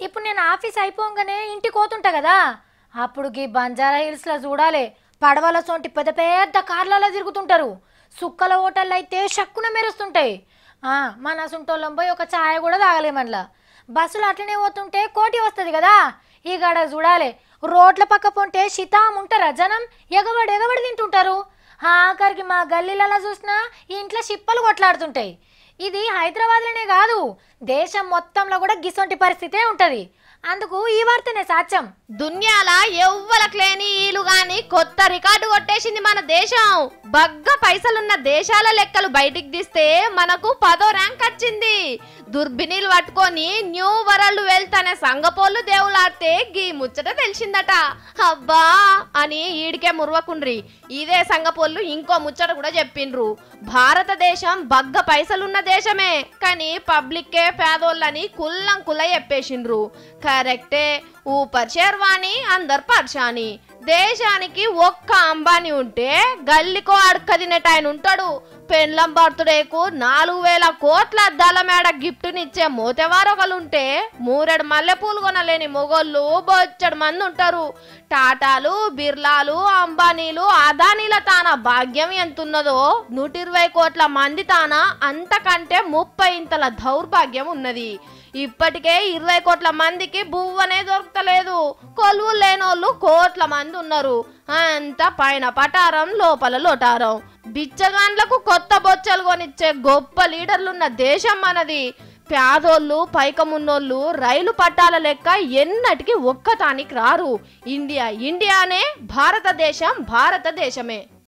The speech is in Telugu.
ఇప్పుడు నేను ఆఫీస్ అయిపోగానే ఇంటికి పోతుంటా కదా, అప్పుడు గీ బంజారా హిల్స్లో చూడాలి పడవల సొంటి పెద్ద పెద్ద కార్లలో తిరుగుతుంటారు. సుక్కల హోటళ్ళు అయితే షక్కున మెరుస్తుంటాయి. మన సుంటోళ్ళం పోయి ఒక ఛాయ్ కూడా తాగలేమట్లా. బస్సులు అట్లనే పోతుంటే కోటి వస్తుంది కదా, ఈ గడ చూడాలి రోడ్ల పక్క పొంటే శితాం ఉంటారా జనం, ఎగబడి తింటుంటారు. ఆఖరికి మా గల్లీలలో చూసినా ఇంట్లో చిప్పలు కొట్లాడుతుంటాయి. ఇది హైదరాబాద్లోనే కాదు, దేశం మొత్తంలో కూడా గిసొంటి పరిస్థితే ఉంటుంది. అందుకు ఈ వార్తనే సాక్ష్యం. దునియాల ఎవ్వలకు లేని ఈలు గాని కొత్త రికార్డు కొట్టేసింది మన దేశం. బగ్గ పైసలున్న దేశాల లెక్కలు బయటికి తీస్తే మనకు 10వ ర్యాంక్ వచ్చింది. దుర్బినీలు పట్టుకొని న్యూ వరల్డ్ వెల్త్ అనే సంగపోళ్ళు దేవులాడితే గీ ముచ్చట తెలిసిందట. అబ్బా అని ఈడికే మురవకుండ్రి. ఇదే సంగపోళ్ళు ఇంకో ముచ్చట కూడా చెప్పిండ్రు. భారతదేశం బగ్గ పైసలున్న దేశమే, కానీ పబ్లిక్కే పేదోళ్ళని కుల్లం కుల్ల చెప్పేసిండ్రు. కరెక్టే, ఊపర్ శర్వాణి అందరు పర్షాని. దేశానికి ఒక్క అంబానీ ఉంటే గల్లికో అడక్క తినేటాయన ఉంటాడు. పెండ్లం బర్త్డేకు 4000 కోట్ల అద్దాల మేడ గిఫ్ట్నిచ్చే మోతెవారొకలుంటే 3 మల్లెపూలు కొనలేని మొగోళ్ళు బొచ్చడు మంది ఉంటారు. టాటాలు, బిర్లాలు, అంబానీలు, అదానీల తాన భాగ్యం ఎంతున్నదో 120 కోట్ల మంది తాన అంతకంటే 30 ఇంతల దౌర్భాగ్యం ఉన్నది. ఇప్పటికే 20 కోట్ల మందికి బువ్వనే దొరకలేదు. కొలువు లేనోళ్ళు కోట్ల మంది ఉన్నారు. అంత పైన పటారం లోపల లోటారం. బిచ్చగాండ్లకు కొత్త బొచ్చలు కొనిచ్చే గొప్ప లీడర్లున్న దేశం మనది. పేదోళ్ళు పైకమున్నోళ్ళు రైలు పట్టాల లెక్క ఎన్నటికి ఒక్కతానికి రారు. ఇండియానే, భారతదేశం భారతదేశమే.